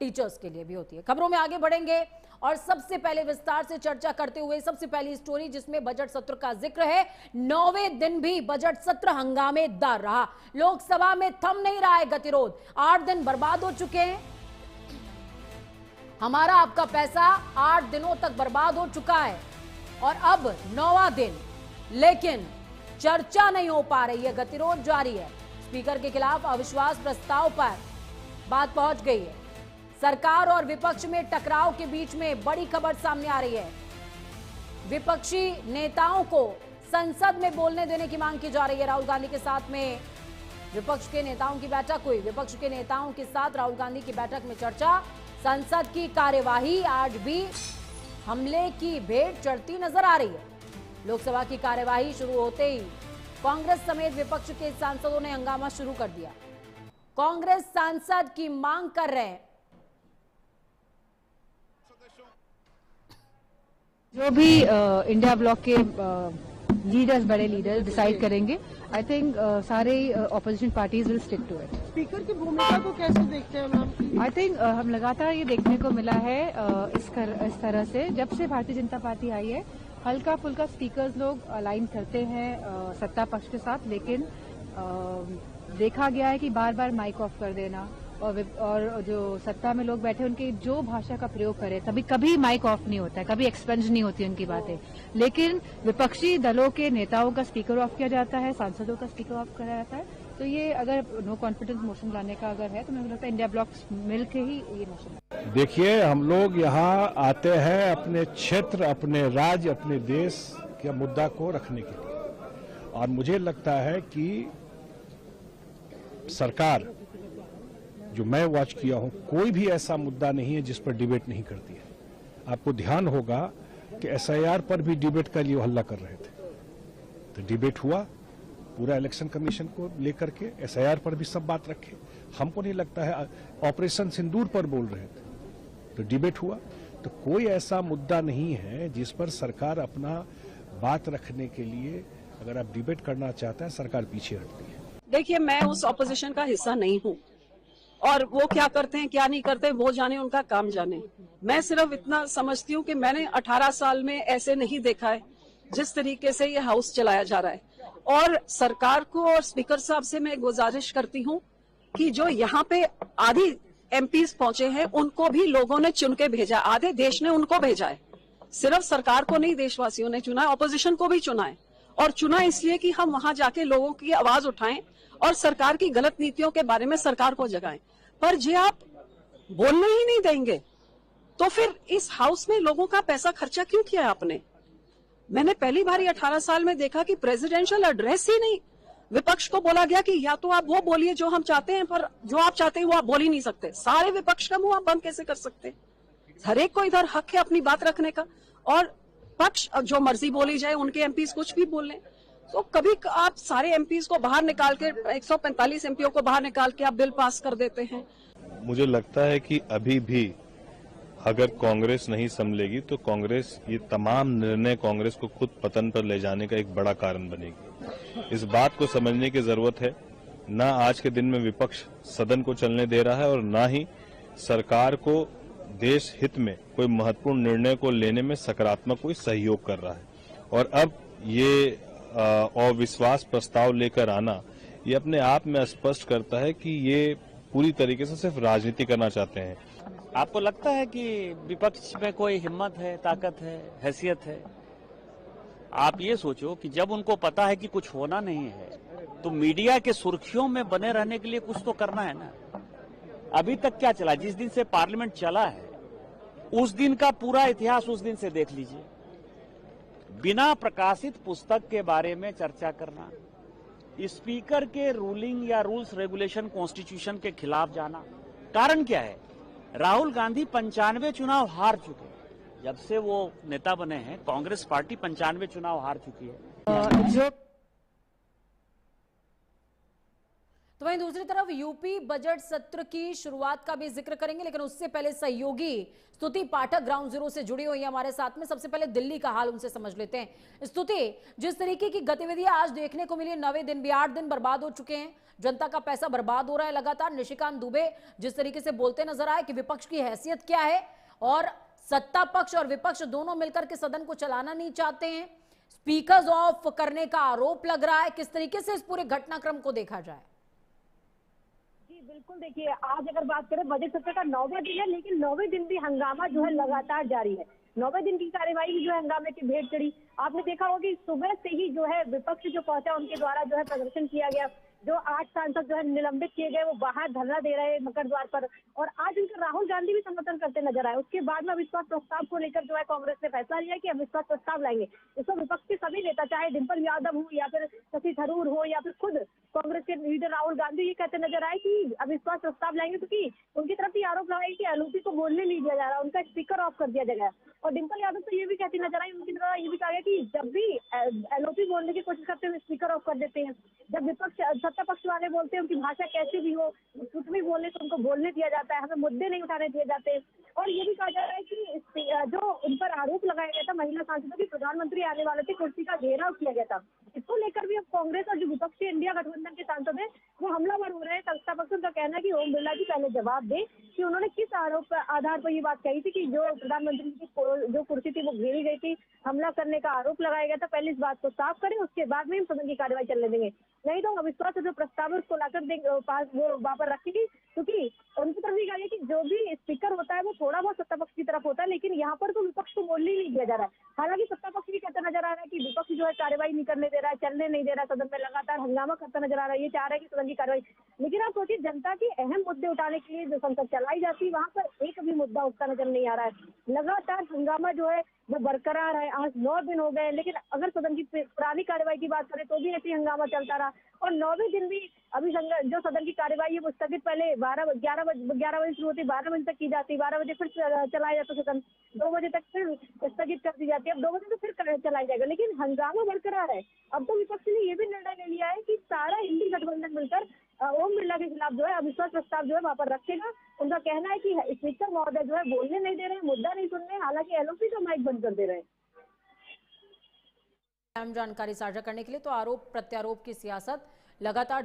Teachers के लिए भी होती है। खबरों में आगे बढ़ेंगे और सबसे पहले विस्तार से चर्चा करते हुए सबसे पहली स्टोरी जिसमें बजट सत्र का जिक्र है। 9वें दिन भी बजट सत्र हंगामेदार रहा। लोकसभा में थम नहीं रहा है गतिरोध। 8 दिन बर्बाद हो चुके हैं। हमारा आपका पैसा 8 दिनों तक बर्बाद हो चुका है और अब 9वां दिन, लेकिन चर्चा नहीं हो पा रही है, गतिरोध जारी है। स्पीकर के खिलाफ अविश्वास प्रस्ताव पर बात पहुंच गई है। सरकार और विपक्ष में टकराव के बीच में बड़ी खबर सामने आ रही है। विपक्षी नेताओं को संसद में बोलने देने की मांग की जा रही है। राहुल गांधी के साथ में विपक्ष के नेताओं की बैठक हुई। विपक्ष के नेताओं के साथ राहुल गांधी की बैठक में चर्चा। संसद की कार्यवाही आज भी हमले की भेंट चढ़ती नजर आ रही है। लोकसभा की कार्यवाही शुरू होते ही कांग्रेस समेत विपक्ष के सांसदों ने हंगामा शुरू कर दिया। कांग्रेस सांसद की मांग कर रहे हैं, जो भी इंडिया ब्लॉक के लीडर्स, बड़े लीडर्स डिसाइड करेंगे, आई थिंक सारे opposition parties will stick to it. Speaker की भूमिका को कैसे देखते हैं मैम? आई थिंक हम लगातार ये देखने को मिला है इस तरह से जब से भारतीय जनता पार्टी आई है, हल्का फुल्का स्पीकर्स लोग अलाइन करते हैं सत्ता पक्ष के साथ, लेकिन देखा गया है कि बार बार माइक ऑफ कर देना और जो सत्ता में लोग बैठे उनकी जो भाषा का प्रयोग करें, कभी माइक ऑफ नहीं होता है, कभी एक्सपेंज नहीं होती उनकी बातें, लेकिन विपक्षी दलों के नेताओं का स्पीकर ऑफ किया जाता है, सांसदों का स्पीकर ऑफ किया जाता है। तो ये अगर नो कॉन्फिडेंस मोशन लाने का अगर है तो मुझे लगता है इंडिया ब्लॉक मिल के ही ये मोशन। देखिए, हम लोग यहाँ आते हैं अपने क्षेत्र, अपने राज्य, अपने देश के मुद्दा को रखने के लिए, और मुझे लगता है कि सरकार जो मैं वॉच किया हूं, कोई भी ऐसा मुद्दा नहीं है जिस पर डिबेट नहीं करती है। आपको ध्यान होगा कि एसआईआर पर भी डिबेट का लिए हल्ला कर रहे थे, तो डिबेट हुआ पूरा इलेक्शन कमीशन को लेकर के, एसआईआर पर भी सब बात रखे। हमको नहीं लगता है, ऑपरेशन सिंदूर पर बोल रहे थे तो डिबेट हुआ। तो कोई ऐसा मुद्दा नहीं है जिस पर सरकार अपना बात रखने के लिए, अगर आप डिबेट करना चाहते हैं, सरकार पीछे हटती है। देखिए, मैं उस ऑपोजिशन का हिस्सा नहीं हूँ और वो क्या करते हैं क्या नहीं करते वो जाने, उनका काम जाने। मैं सिर्फ इतना समझती हूँ कि मैंने 18 साल में ऐसे नहीं देखा है जिस तरीके से ये हाउस चलाया जा रहा है। और सरकार को और स्पीकर साहब से मैं गुजारिश करती हूँ कि जो यहाँ पे आधी एमपीज पहुंचे हैं उनको भी लोगों ने चुन के भेजा, आधे देश ने उनको भेजा है। सिर्फ सरकार को नहीं, देशवासियों ने चुना है, ऑपोजिशन को भी चुना है। और चुना इसलिए कि हम वहां जाके लोगों की आवाज उठाएं और सरकार की गलत नीतियों के बारे में सरकार को जगाएं। पर जे आप बोलने ही नहीं देंगे तो फिर इस हाउस में लोगों का पैसा खर्चा क्यों किया आपने? मैंने पहली बार 18 साल में देखा कि प्रेसिडेंशियल एड्रेस ही नहीं, विपक्ष को बोला गया कि या तो आप वो बोलिए जो हम चाहते हैं, पर जो आप चाहते हैं वो आप बोल ही नहीं सकते। सारे विपक्ष का मुंह आप बंद कैसे कर सकते? हर एक को इधर हक है अपनी बात रखने का, और पक्ष जो मर्जी बोली जाए, उनके एमपीज कुछ भी बोल लें। तो कभी आप सारे एमपीज को बाहर निकाल के, 145 एमपीओ को बाहर निकाल के आप बिल पास कर देते हैं। मुझे लगता है कि अभी भी अगर कांग्रेस नहीं संभलेगी तो कांग्रेस, ये तमाम निर्णय कांग्रेस को खुद पतन पर ले जाने का एक बड़ा कारण बनेगी। इस बात को समझने की जरूरत है। ना आज के दिन में विपक्ष सदन को चलने दे रहा है और ना ही सरकार को देश हित में कोई महत्वपूर्ण निर्णय को लेने में सकारात्मक कोई सहयोग कर रहा है। और अब ये अविश्वास प्रस्ताव लेकर आना, ये अपने आप में स्पष्ट करता है कि ये पूरी तरीके से सिर्फ राजनीति करना चाहते हैं। आपको लगता है कि विपक्ष में कोई हिम्मत है, ताकत है, हैसियत है? आप ये सोचो कि जब उनको पता है कि कुछ होना नहीं है तो मीडिया के सुर्खियों में बने रहने के लिए कुछ तो करना है ना। अभी तक क्या चला? जिस दिन से पार्लियामेंट चला है उस दिन का पूरा इतिहास उस दिन से देख लीजिए। बिना प्रकाशित पुस्तक के बारे में चर्चा करना, स्पीकर के रूलिंग या रूल्स रेगुलेशन कॉन्स्टिट्यूशन के खिलाफ जाना। कारण क्या है? राहुल गांधी 95 चुनाव हार चुके हैं। जब से वो नेता बने हैं कांग्रेस पार्टी 95 चुनाव हार चुकी है। तो वहीं दूसरी तरफ यूपी बजट सत्र की शुरुआत का भी जिक्र करेंगे, लेकिन उससे पहले सहयोगी स्तुति पाठक ग्राउंड जीरो से जुड़ी हुई है हमारे साथ में। सबसे पहले दिल्ली का हाल उनसे समझ लेते हैं। स्तुति, जिस तरीके की गतिविधियां आज देखने को मिली, 9वें दिन भी 8 दिन बर्बाद हो चुके हैं, जनता का पैसा बर्बाद हो रहा है लगातार। निशिकांत दुबे जिस तरीके से बोलते नजर आए कि विपक्ष की हैसियत क्या है, और सत्ता पक्ष और विपक्ष दोनों मिलकर के सदन को चलाना नहीं चाहते हैं, स्पीकर्स ऑफ करने का आरोप लग रहा है। किस तरीके से इस पूरे घटनाक्रम को देखा जाए? बिल्कुल, देखिए आज अगर बात करें बजट सत्र का 9वां दिन है, लेकिन 9वें दिन भी हंगामा जो है लगातार जारी है। 9वें दिन की कार्यवाही भी जो है हंगामे की भेंट चढ़ी। आपने देखा होगा कि सुबह से ही जो है विपक्ष जो पहुंचा उनके द्वारा जो है प्रदर्शन किया गया। जो 8 सांसद जो है निलंबित किए गए वो बाहर धरना दे रहे हैं मकर द्वार पर, और आज उनका राहुल गांधी भी समर्थन करते नजर आए। उसके बाद में अविश्वास प्रस्ताव को लेकर जो है कांग्रेस ने फैसला लिया कि अविश्वास प्रस्ताव लाएंगे। इसमें विपक्ष के सभी नेता, चाहे डिम्पल यादव हो या फिर शशि थरूर हो या फिर खुद कांग्रेस के लीडर राहुल गांधी, ये कहते नजर आए कि अविश्वास प्रस्ताव लाएंगे, क्योंकि उनकी तरफ ये आरोप लगाया कि एलओपी को बोलने नहीं दिया जा रहा, उनका स्पीकर ऑफ कर दिया जाएगा। और डिम्पल यादव तो ये भी कहती नजर आई, उनकी तरफ ये भी कहा गया कि जब भी एलओपी बोलने की कोशिश करते हैं स्पीकर ऑफ कर देते हैं। जब विपक्ष सत्ता पक्ष वाले बोलते हैं उनकी भाषा कैसी भी हो, कुछ भी बोलने तो उनको बोलने दिया जाता है, हमें मुद्दे नहीं उठाने दिए जाते। और ये भी कहा जा रहा है कि जो उन पर आरोप लगाया गया था महिला सांसदों की, प्रधानमंत्री आने वाले थे, कुर्सी का घेराव किया गया था, इसको लेकर भी अब कांग्रेस और जो विपक्षी इंडिया गठबंधन के सांसद है वो हमलावर हो रहे हैं। सत्ता पक्ष का कहना है कि ओम बिरला जी पहले जवाब दे कि उन्होंने किस आरोप आधार पर ये बात कही थी कि जो प्रधानमंत्री की जो कुर्सी थी वो घेरी गई थी, हमला करने का आरोप लगाया गया था। पहले इस बात को साफ करें, उसके बाद में हम सदन की कार्यवाही चलने देंगे, नहीं तो अविश्वास जो प्रस्ताव है उसको लाकर पास वो वहां पर रखेगी। क्योंकि उनकी तरफ ये कहा गया कि जो भी स्पीकर होता है वो थोड़ा बहुत सत्ता पक्ष की तरफ होता है, लेकिन यहाँ पर तो विपक्ष को बोलने ही नहीं दिया जा रहा है। हालांकि सत्ता पक्ष भी कहता नजर आ रहा है कि विपक्ष जो है कार्यवाही नहीं करने दे रहा है, चलने नहीं दे रहा है, सदन में लगातार हंगामा करता नजर आ रहा है, ये चाह रहा है कि सदन की कार्यवाही। लेकिन आप सोचिए, जनता के अहम मुद्दे उठाने के लिए जो संसद चलाई जाती है वहां पर एक भी मुद्दा उठता नजर नहीं आ रहा है। लगातार हंगामा जो है वो बरकरार है। आज 9 दिन हो गए, लेकिन अगर सदन की पुरानी कार्यवाही की बात करें तो भी ऐसे हंगामा चलता रहा। और 9वें दिन भी अभी जो सदन की कार्यवाही है वो स्थगित, पहले 11 बजे शुरू होती, 12 बजे तक की जाती, 12 बजे फिर चलाया जाता सदन, 2 बजे तक फिर स्थगित कर दी जाती है, अब 2 बजे तो फिर चलाया जाएगा। लेकिन हंगामा बरकरार है। अब तो विपक्ष ने ये भी निर्णय ले लिया है कि सारा इंडी गठबंधन मिलकर ओम बिरला के खिलाफ जो है अविश्वास प्रस्ताव जो है वहां पर रखेगा। उनका कहना है कि स्पीकर महोदय जो है बोलने नहीं दे रहे हैं, मुद्दा नहीं सुन रहे हैं, हालांकि एलओपी का माइक बंद कर दे रहे हैं। जानकारी साझा करने के लिए। तो आरोप प्रत्यारोप की सियासत लगातार